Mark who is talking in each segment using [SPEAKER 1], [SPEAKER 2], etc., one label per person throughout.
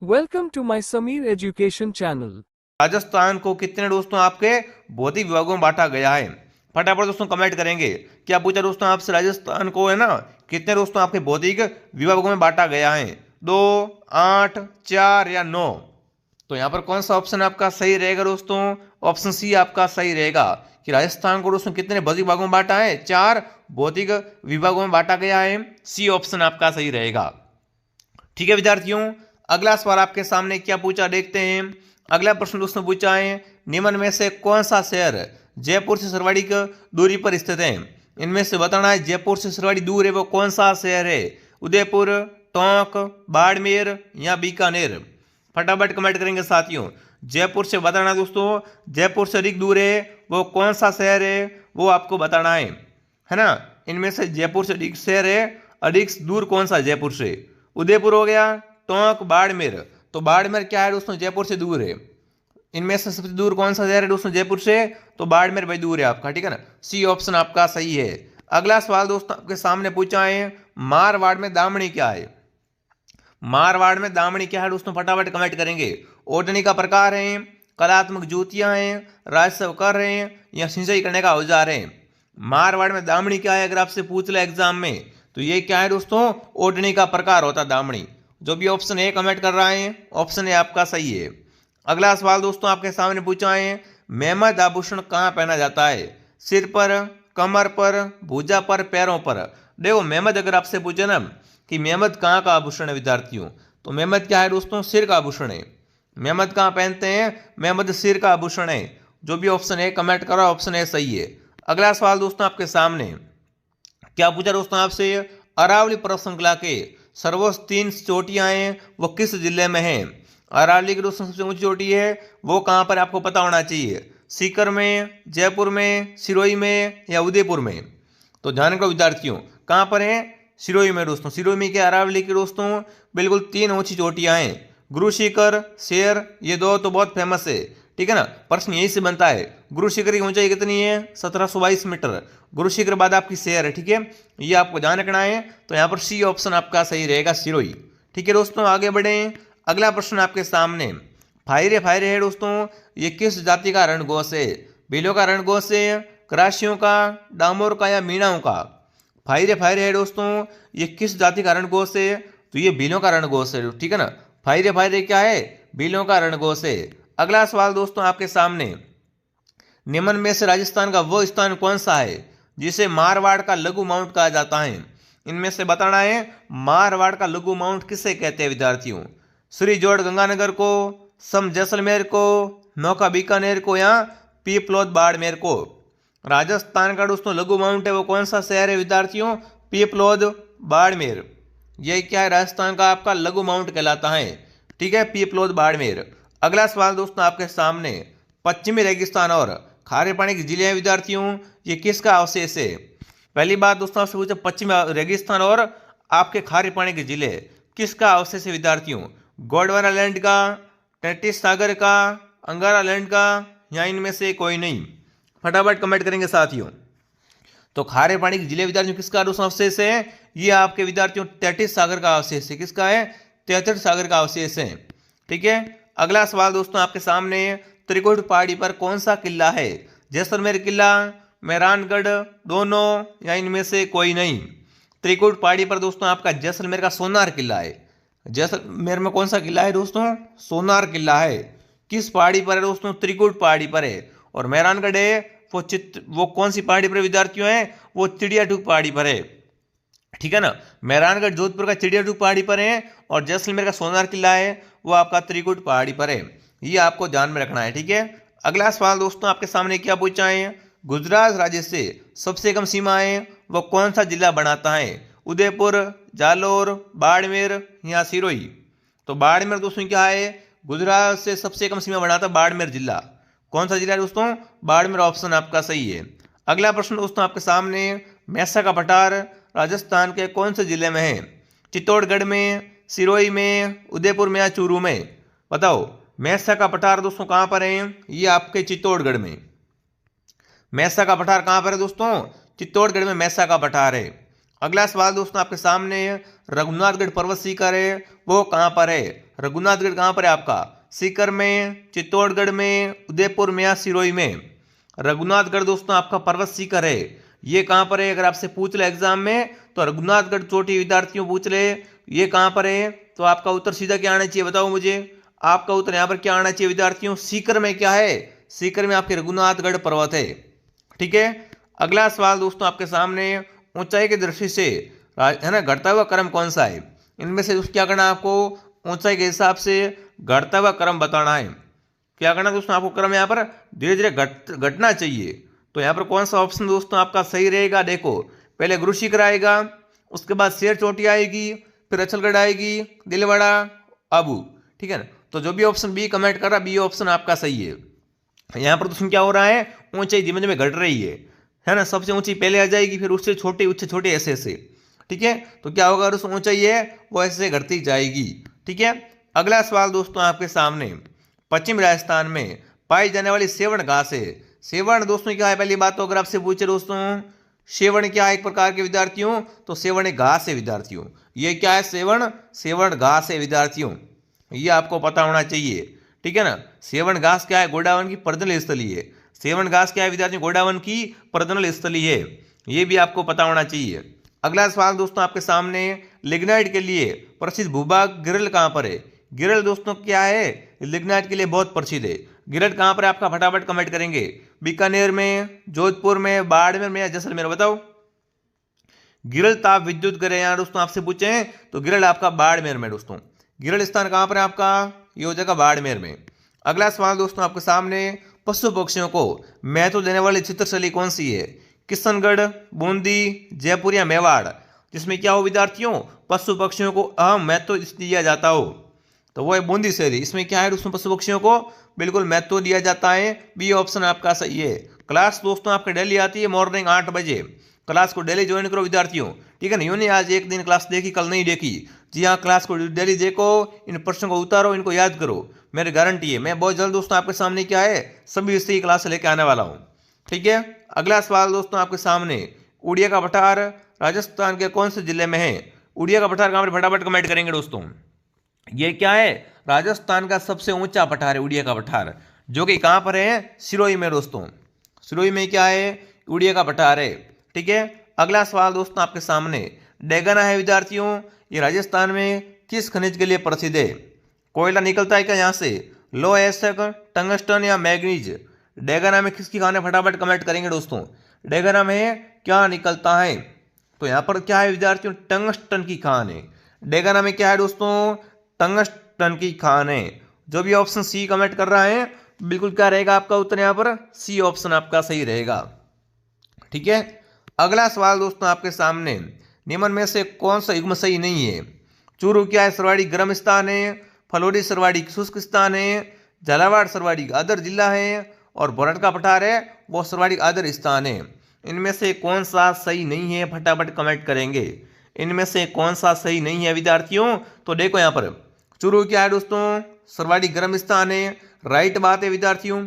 [SPEAKER 1] Welcome to my Sameer Education channel.
[SPEAKER 2] Rajasthan को कितने दोस्तों आपके भौतिक विभागों में बांटा गया है। फटाफट दोस्तों कमेंट करेंगे। क्या पूछा दोस्तों आपसे, राजस्थान को है ना कितने दोस्तों आपके भौतिक विभागों में बांटा गया है, 2, 8, 4 या 9। तो यहाँ पर कौन सा ऑप्शन आपका सही रहेगा दोस्तों? ऑप्शन सी आपका सही रहेगा कि राजस्थान को दोस्तों कितने भौतिक विभागों में बांटा है, 4 भौतिक विभागों में बांटा गया है। सी ऑप्शन आपका सही रहेगा। ठीक है विद्यार्थियों, अगला सवाल आपके सामने क्या पूछा देखते हैं। अगला प्रश्न दोस्तों पूछा है, निम्न में से कौन सा शहर जयपुर से सरवाड़ी की दूरी पर स्थित है। इनमें से बताना है जयपुर से सरवाड़ी दूर है वो कौन सा शहर है, उदयपुर, टोंक, बाड़मेर या बीकानेर। फटाफट कमेंट करेंगे साथियों। जयपुर से बताना दोस्तों, जयपुर से अधिक दूर है वो कौन सा शहर है, वो आपको बताना है ना। इनमें से जयपुर से अधिक शहर है, अधिक दूर कौन सा जयपुर से? उदयपुर हो गया, टोंक, बाड़मेर। तो बाड़मेर क्या है दोस्तों, जयपुर से दूर है। इनमें से सबसे दूर कौन सा शहर है दोस्तों जयपुर से? तो बाड़मेर भाई दूर है आपका, ठीक है ना। सी ऑप्शन आपका सही है। अगला सवाल दोस्तों आपके सामने पूछा है, मारवाड़ में दामनी क्या है। मारवाड़ में दामनी क्या है दोस्तों, फटाफट कमेंट करेंगे। ओढ़नी का प्रकार है, कलात्मक जूतियां हैं, राजस्व कर रहे हैं या सिंचाई करने का औजार है। मारवाड़ में दामनी क्या है, अगर आपसे पूछ ले एग्जाम में तो ये क्या है दोस्तों, ओढ़नी का प्रकार होता है दामनी। जो भी ऑप्शन ए कमेंट कर रहा है ऑप्शन ए आपका सही है। अगला सवाल दोस्तों आपके सामने पूछा है, मेहमद आभूषण कहाँ पहना जाता है, सिर पर, कमर पर, भुजा पर, पैरों पर। देखो मेहमद अगर आपसे पूछे ना कि मेहमद कहाँ का आभूषण है विद्यार्थियों, तो मेहमद क्या है दोस्तों, सिर का आभूषण है। मेहमद कहाँ पहनते हैं, मेहमद सिर का आभूषण है। जो भी ऑप्शन ए कमेंट करो ऑप्शन ए सही है। अगला सवाल दोस्तों आपके सामने क्या पूछा दोस्तों आपसे, अरावली पर्वत श्रृंखला के सर्वोच्च 3 चोटियां हैं वो किस जिले में हैं। अरावली की दोस्तों सबसे ऊंची चोटी है वो कहां पर, आपको पता होना चाहिए। सीकर में, जयपुर में, सिरोही में या उदयपुर में। तो ध्यान रखो विद्यार्थियों, कहां पर है, सिरोही में दोस्तों। सिरोही में क्या, अरावली की दोस्तों बिल्कुल 3 ऊंची चोटियां हैं। गुरु शिखर, शेर, ये दो तो बहुत फेमस है, ठीक है ना। प्रश्न यही से बनता है। गुरु शिखर की ऊंचाई कितनी है, 1722 मीटर। गुरु शिखर बाद आपकी शेर है, ठीक है, ये आपको ध्यान रखना है। तो यहाँ पर सी ऑप्शन आपका सही रहेगा, सिरोही। ठीक है दोस्तों, आगे बढ़े। अगला प्रश्न आपके सामने, फायरे फायरे है दोस्तों, ये किस जाति का रणघोष है। भीलों का रणघोष है, कराशियों का, डामोर का या मीणाओं का। फायरे फायरे है दोस्तों, ये किस जाति का रणघोष है, तो ये भीलों का रणघोष है, ठीक है ना। फायरे फायरे क्या है, भीलों का रणघोष है। अगला सवाल दोस्तों आपके सामने, निम्न में से राजस्थान का वो स्थान कौन सा है जिसे मारवाड़ का लघु माउंट कहा जाता है। इनमें से बताना है मारवाड़ का लघु माउंट किसे कहते हैं विद्यार्थियों। श्री जोड़ गंगानगर को, सम जैसलमेर को, नौका बीकानेर को या पीपलोद बाड़मेर को। राजस्थान का दोस्तों लघु माउंट है वो कौन सा शहर है विद्यार्थियों, पीपलोद बाड़मेर। यह क्या है, राजस्थान का आपका लघु माउंट कहलाता है, ठीक है, पीपलोद बाड़मेर। अगला सवाल दोस्तों आपके सामने, पश्चिमी रेगिस्तान और खारे पानी की जिले हैं विद्यार्थियों, ये किसका अवशेष है। पहली बात दोस्तों आपसे पूछा, पश्चिमी रेगिस्तान और आपके खारे पानी के जिले किसका अवशेष है विद्यार्थियों। गोंडवाना लैंड का, टेटिस सागर का, अंगारा लैंड का या इनमें से कोई नहीं। फटाफट कमेंट करेंगे साथियों। तो खारे पानी के जिले विद्यार्थियों किसका दोस्तों अवशेष है, ये आपके विद्यार्थियों टेटिस सागर का अवशेष है। किसका है, टेटिस सागर का अवशेष है, ठीक है। अगला सवाल दोस्तों आपके सामने, त्रिकुट पहाड़ी पर कौन सा किला है, जैसलमेर किला, मेहरानगढ़, दोनों या इनमें से कोई नहीं। त्रिकुट पहाड़ी पर दोस्तों आपका जैसलमेर का सोनार किला है। जैसलमेर में कौन सा किला है दोस्तों, सोनार किला है। किस पहाड़ी पर है दोस्तों, त्रिकुट पहाड़ी पर है। और मेहरानगढ़ है वो कौन सी पहाड़ी पर विद्यार्थियों है, वो चिड़ियाटूक पहाड़ी पर है, ठीक है ना। मेहरानगढ़ जोधपुर का चिड़ियाटूक पहाड़ी पर है और जैसलमेर का सोनार किला है वो आपका त्रिकुट पहाड़ी पर है। ये आपको ध्यान में रखना है, ठीक है। अगला सवाल दोस्तों आपके सामने क्या पूछा है, गुजरात राज्य से सबसे कम सीमाएं वो कौन सा जिला बनाता है, उदयपुर, जालोर, बाड़मेर या सिरोही। तो बाड़मेर दोस्तों क्या है, गुजरात से सबसे कम सीमा बनाता बाड़मेर जिला। कौन सा जिला है दोस्तों, बाड़मेर, ऑप्शन आपका सही है। अगला प्रश्न दोस्तों आपके सामने, मैसा का पठार राजस्थान के कौन से जिले में है, चित्तौड़गढ़ में, सिरोही में, उदयपुर में या चूरू में। बताओ मैसा का पठार दोस्तों कहां पर है, ये आपके चित्तौड़गढ़ में। मैसा का पठार कहां पर है दोस्तों, चित्तौड़गढ़ में मैसा का पठार है। अगला सवाल दोस्तों आपके सामने, रघुनाथगढ़ पर्वत सीकर है वो कहाँ पर है? रघुनाथगढ़ कहाँ पर है आपका? सीकर में, चित्तौड़गढ़ में, उदयपुर में या सिरोही में? रघुनाथगढ़ दोस्तों आपका पर्वत सीकर है, ये कहाँ पर है? अगर आपसे पूछ ले एग्जाम में तो रघुनाथगढ़ चोटी विद्यार्थियों पूछ ले ये कहाँ पर है, तो आपका उत्तर सीधा क्या आना चाहिए बताओ मुझे? आपका उत्तर यहाँ पर क्या आना चाहिए विद्यार्थियों? सीकर में क्या है? सीकर में आपके रघुनाथगढ़ पर्वत है। ठीक है। अगला सवाल दोस्तों आपके सामने, ऊंचाई की दृष्टि से है ना घटता हुआ क्रम कौन सा है? इनमें से क्या करना है आपको? ऊंचाई के हिसाब से घटता हुआ क्रम बताना है। क्या करना है दोस्तों? आपको क्रम यहाँ पर धीरे धीरे घटना चाहिए। तो यहाँ पर कौन सा ऑप्शन दोस्तों आपका सही रहेगा? देखो, पहले गुरु शिखर आएगा, उसके बाद शेर चोटी आएगी, फिर अचलगढ़ आएगी, दिलवाड़ा, आबू। ठीक है ना। तो जो भी ऑप्शन बी कमेंट कर रहा, बी ऑप्शन आपका सही है। यहाँ पर दोस्तों क्या हो रहा है? ऊंचाई धीमे धीमे घट रही है ना। सबसे ऊंची पहले आ जाएगी, फिर उससे छोटे ऐसे ऐसे। ठीक है। तो क्या होगा? उस ऊंचाई है वो ऐसे घटती जाएगी। ठीक है। अगला सवाल दोस्तों आपके सामने, पश्चिम राजस्थान में पाई जाने वाली सेवण घास है। सेवण दोस्तों क्या है? पहली बात तो अगर आपसे पूछे दोस्तों सेवण क्या है एक प्रकार के विद्यार्थियों, तो सेवण एक घास है विद्यार्थियों। ये क्या है? सेवण घास है विद्यार्थियों, ये आपको पता होना चाहिए। ठीक है ना। सेवण घास क्या है? गोडावन की प्रजनन स्थली है। सेवण घास क्या है विद्यार्थियों? गोडावन की प्रजनन स्थली है, ये भी आपको पता होना चाहिए। अगला सवाल दोस्तों आपके सामने, लिग्नाइट के लिए प्रसिद्ध भूभाग गिरल कहाँ पर है? गिरल दोस्तों क्या है? लिग्नाइट के लिए बहुत प्रसिद्ध है। गिरल कहाँ पर है आपका? फटाफट कमेंट करेंगे। बीकानेर में, जोधपुर में, बाड़मेर में या जैसलमेर? बताओ। गिरल ताप विद्युत ग्रह यहाँ दोस्तों आपसे पूछे तो गिरल आपका बाड़मेर में दोस्तों। गिरल स्थान कहाँ पर है आपका? ये हो जाएगा बाड़मेर में। अगला सवाल दोस्तों आपके सामने, पशु पक्षियों को महत्व देने वाली चित्रशैली कौन सी है? किशनगढ़, बूंदी, जयपुर या मेवाड़? जिसमें क्या हो विद्यार्थियों? पशु पक्षियों को अहम महत्व दिया जाता हो, तो वो है बूंदी शैली। इसमें क्या है दोस्तों? पशु पक्षियों को बिल्कुल महत्व दिया जाता है। बी ऑप्शन आपका सही है। क्लास दोस्तों आपके डेली आती है मॉर्निंग 8 बजे। क्लास को डेली ज्वाइन करो विद्यार्थियों। ठीक है ना। यूँ नहीं आज एक दिन क्लास देखी कल नहीं देखी। जी हाँ, क्लास को डेली देखो, इन प्रश्नों को उतारो, इनको याद करो, मेरी गारंटी है मैं बहुत जल्द दोस्तों आपके सामने क्या है सभी विषय की क्लास लेके आने वाला हूँ। ठीक है। अगला सवाल दोस्तों आपके सामने, उड़िया का पठार राजस्थान के कौन से जिले में है? उड़िया का पठार कहाँ पर? फटाफट कमेंट करेंगे दोस्तों। ये क्या है? राजस्थान का सबसे ऊंचा पठार है उड़िया का पठार, जो कि कहाँ पर है? सिरोही में दोस्तों। सिरोही में क्या है? उड़िया का पठार है। ठीक है। अगला सवाल दोस्तों आपके सामने, डेगाना है विद्यार्थियों, ये राजस्थान में किस खनिज के लिए प्रसिद्ध है? कोयला निकलता है क्या यहाँ से? लो एसिड, टंगस्टन या मैग्नीज? डेगाना में किसकी खान है? फटाफट कमेंट करेंगे दोस्तों। डेगाना में क्या निकलता है? तो यहाँ पर क्या है विद्यार्थियों? टंगस्टन की खान है। डेगाना में क्या है दोस्तों? टंगस्टन की खान है। जो भी ऑप्शन सी कमेंट कर रहा है बिल्कुल क्या रहेगा आपका उत्तर? यहाँ पर सी ऑप्शन आपका सही रहेगा। ठीक है। अगला सवाल दोस्तों आपके सामने, निम्न में से कौन सा युग्म सही नहीं है? चूरू क्या है? सरवाड़ी गर्म स्थान है, फलोरी सरवाड़ी शुष्क स्थान है, झालावाड़ सरवाड़ी आदर जिला है, और बोरट का पठार है वो सरवाड़ी आदर स्थान है। इनमें से कौन सा सही नहीं है? फटाफट कमेंट करेंगे। इनमें से कौन सा सही नहीं है विद्यार्थियों? तो देखो यहाँ पर चूरू क्या है दोस्तों? सरवाड़ी गर्म स्थान है, राइट बात है विद्यार्थियों।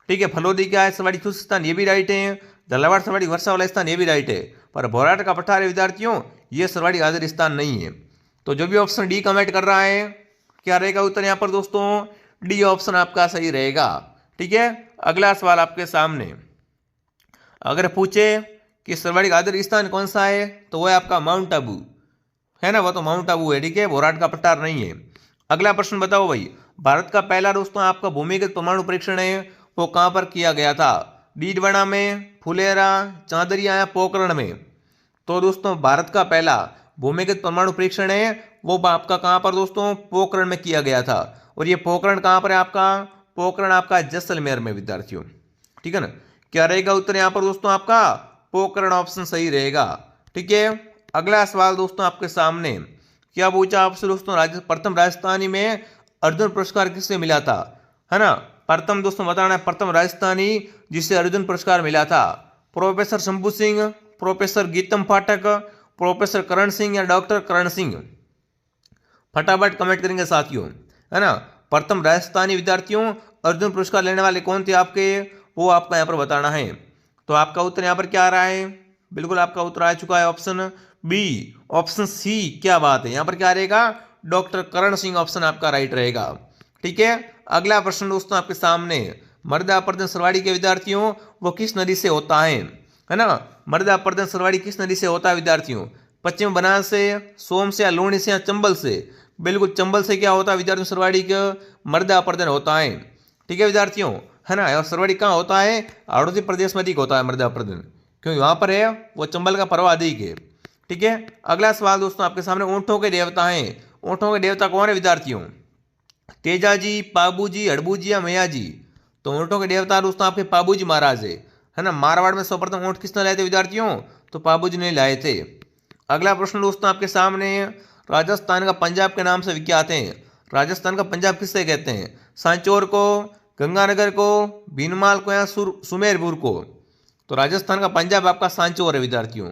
[SPEAKER 2] ठीक है। फलोदी क्या है? सरवाड़ी शुष्क स्थान, ये भी राइट है। झालावाड़ सरवाड़ी वर्षा वाला स्थान, ये भी राइट है। पर बोराट का पठार है विद्यार्थियों, ये सरवाड़ी आदर स्थान नहीं है। तो जो भी ऑप्शन डी कमेंट कर रहा है क्या रहेगा उत्तर यहाँ पर दोस्तों? डी ऑप्शन आपका सही रहेगा। ठीक है। अगला सवाल आपके सामने, अगर पूछे कि सरवाड़ी आदर स्थान कौन सा है तो वो है आपका माउंट आबू, है ना। वो तो माउंट आबू है। ठीक है। बोराट का पठार नहीं है। अगला प्रश्न बताओ भाई, भारत का पहला दोस्तों आपका भूमिगत परमाणु परीक्षण है वो कहाँ पर किया गया था? डीडवाना में, फुलेरा, चांदरिया या पोखरण में? तो दोस्तों भारत का पहला भूमिगत परमाणु परीक्षण है वो आपका कहाँ पर दोस्तों? पोखरण में किया गया था। और ये पोखरण कहाँ पर है आपका? पोखरण आपका जैसलमेर में विद्यार्थियों। ठीक है ना। क्या रहेगा उत्तर यहाँ पर दोस्तों आपका? पोखरण ऑप्शन सही रहेगा। ठीक है। अगला सवाल दोस्तों आपके सामने, क्या पूछा आपसे दोस्तों? प्रथम राजस्थानी में अर्जुन पुरस्कार किससे मिला था? है ना। प्रथम दोस्तों बताना है, प्रथम राजस्थानी जिसे अर्जुन पुरस्कार मिला था, प्रोफेसर शंभू सिंह, प्रोफेसर गीतम पाठक, प्रोफेसर करण सिंह या डॉक्टर करण सिंह? फटाफट कमेंट करेंगे साथियों, है ना। प्रथम राजस्थानी विद्यार्थियों अर्जुन पुरस्कार लेने वाले कौन थे आपके? वो आपका यहाँ पर बताना है। तो आपका उत्तर यहाँ पर क्या आ रहा है? बिल्कुल आपका उत्तर आ चुका है ऑप्शन बी। ऑप्शन सी, क्या बात है, यहां पर क्या रहेगा, डॉक्टर करण सिंह ऑप्शन आपका राइट रहेगा। ठीक है, अगला प्रश्न दोस्तों आपके सामने, मर्दा अपर्जन सरवाड़ी के विद्यार्थियों वो किस नदी से होता है ना। मर्दा अपर्जन सरवाड़ी किस नदी से होता है विद्यार्थियों, पश्चिम बनास से, सोम से, या लूणी से, या चंबल से। बिल्कुल चंबल से क्या होता है विद्यार्थियों, सरवाड़ी का मर्दा अपर्जन होता है। ठीक है विद्यार्थियों, है ना। और सरवाड़ी कहाँ होता है, अरुणाचल प्रदेश में अधिक होता है मर्दा अपर्जन, क्योंकि वहां पर है वो चंबल का पर्व अधिक है। ठीक है, अगला सवाल दोस्तों आपके सामने, ऊंटों के देवता हैं, ऊंटों के देवता कौन है विद्यार्थियों, तेजा जी, पाबू जी, हड़बू जी, या मैया जी। तो ऊंटों के देवता दोस्तों आपके पाबू जी महाराज है ना। मारवाड़ में सर्वप्रथम ऊंट किसने लाए थे विद्यार्थियों, तो पाबू जी ने लाए थे। अगला प्रश्न दोस्तों आपके सामने, राजस्थान का पंजाब के नाम से विख्यात है, राजस्थान का पंजाब किससे कहते हैं, सांचौर को, गंगानगर को, भीनमाल को, या सुमेरपुर को। तो राजस्थान का पंजाब आपका सांचौर है विद्यार्थियों,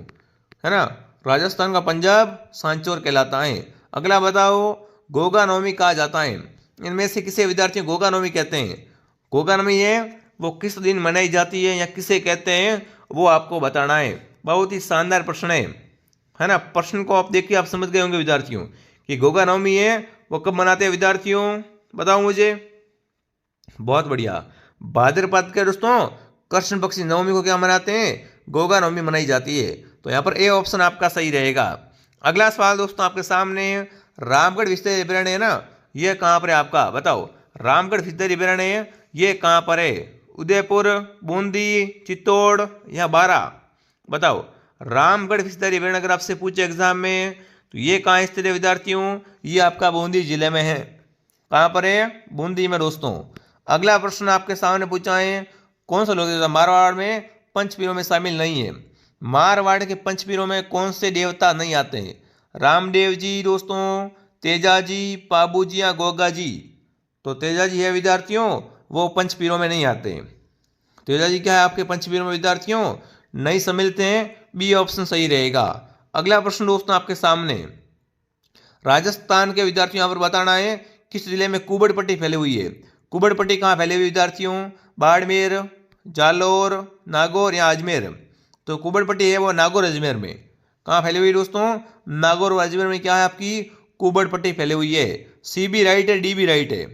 [SPEAKER 2] है ना। राजस्थान का पंजाब सांचौर कहलाता है। अगला बताओ, गोगा नवमी कहा जाता है, इनमें से किसे विद्यार्थियों गोगा नवमी कहते हैं। गोगा नवमी है वो किस दिन मनाई जाती है या किसे कहते हैं, वो आपको बताना है। बहुत ही शानदार प्रश्न है ना। प्रश्न को आप देखिए, आप समझ गए होंगे विद्यार्थियों कि गोगा नवमी है वो कब मनाते हैं विद्यार्थियों, बताओ मुझे। बहुत बढ़िया, भाद्रपद के दोस्तों कृष्ण पक्ष नवमी को क्या मनाते हैं, गोगा नवमी मनाई जाती है। तो यहाँ पर ए ऑप्शन आपका सही रहेगा। अगला सवाल दोस्तों आपके सामने, रामगढ़ विस्तार अभ्यारण्य है ना, ये कहाँ पर है आपका, बताओ। रामगढ़ विस्तार अभ्यारण्य ये कहाँ पर है, उदयपुर, बूंदी, चित्तौड़, या बारा, बताओ। रामगढ़ विस्तार अभ्यारण्य अगर आपसे पूछे एग्जाम में तो ये कहाँ स्थित है विद्यार्थियों, ये आपका बूंदी जिले में है। कहाँ पर है, बूंदी में दोस्तों। अगला प्रश्न आपके सामने पूछा है, कौन सा लोक देवता मारवाड़ में पंचपीरों में शामिल नहीं है। मारवाड़ के पंचपीरों में कौन से देवता नहीं आते हैं, रामदेव जी दोस्तों, तेजा जी, पाबू जी, या गोगा जी। तो तेजा जी है विद्यार्थियों, वो पंचपीरों में नहीं आते। तेजा जी क्या है आपके पंचपीरों में विद्यार्थियों, नहीं सम्मिलित हैं, बी ऑप्शन सही रहेगा। अगला प्रश्न दोस्तों आपके सामने, राजस्थान के विद्यार्थियों यहाँ पर बताना है किस जिले में कुबड़ पट्टी फैली हुई है। कुबड़ पट्टी कहाँ फैली हुई विद्यार्थियों, बाड़मेर, जालोर, नागौर, या अजमेर। तो कुबड़ पट्टी है वो नागौर अजमेर में। कहाँ फैली हुई दोस्तों, नागौर और अजमेर में क्या है आपकी कुबड़ पट्टी फैली हुई है। सी बी राइट है, डी बी राइट है,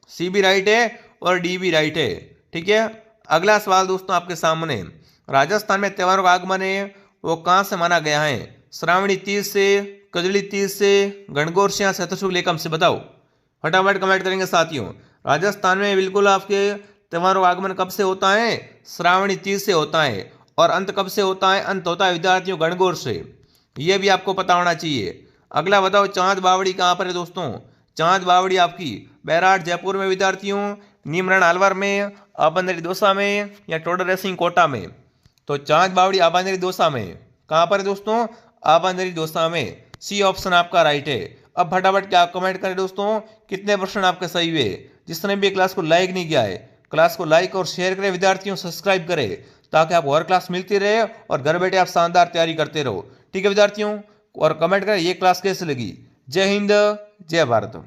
[SPEAKER 2] सी बी राइट है और डी बी राइट है। ठीक है, अगला सवाल दोस्तों आपके सामने, राजस्थान में त्योहारों का आगमन है वो कहाँ से माना गया है, श्रावणी तीज से, कजली तीज से, गणगौर से, या शतशुक्ल एकम से, बताओ। फटाफट कमेंट करेंगे साथियों। राजस्थान में बिल्कुल आपके त्योहारों का आगमन कब से होता है, श्रावणी तीज से होता है। और अंत कब से होता है, अंत होता है विद्यार्थियों गणगौर से, यह भी आपको पता होना चाहिए। अगला बताओ, चांद बावड़ी कहाँ पर है दोस्तों, चांद बावड़ी आपकी बैराट जयपुर में विद्यार्थियों, नीमरण अलवर में, आबंदरी दौसा में, या टोडर रेसिंग कोटा में। तो चांद बावड़ी आबंदरी दौसा में, कहाँ पर है दोस्तों, आबंदरी दौसा में, सी ऑप्शन आपका राइट है। अब फटाफट क्या कमेंट करें दोस्तों, कितने प्रश्न आपके सही हुए। जिसने भी क्लास को लाइक नहीं किया है, क्लास को लाइक और शेयर करें विद्यार्थियों, सब्सक्राइब करें, ताकि आपको हर क्लास मिलती रहे और घर बैठे आप शानदार तैयारी करते रहो। ठीक है विद्यार्थियों, और कमेंट करें ये क्लास कैसे लगी। जय हिंद, जय भारत।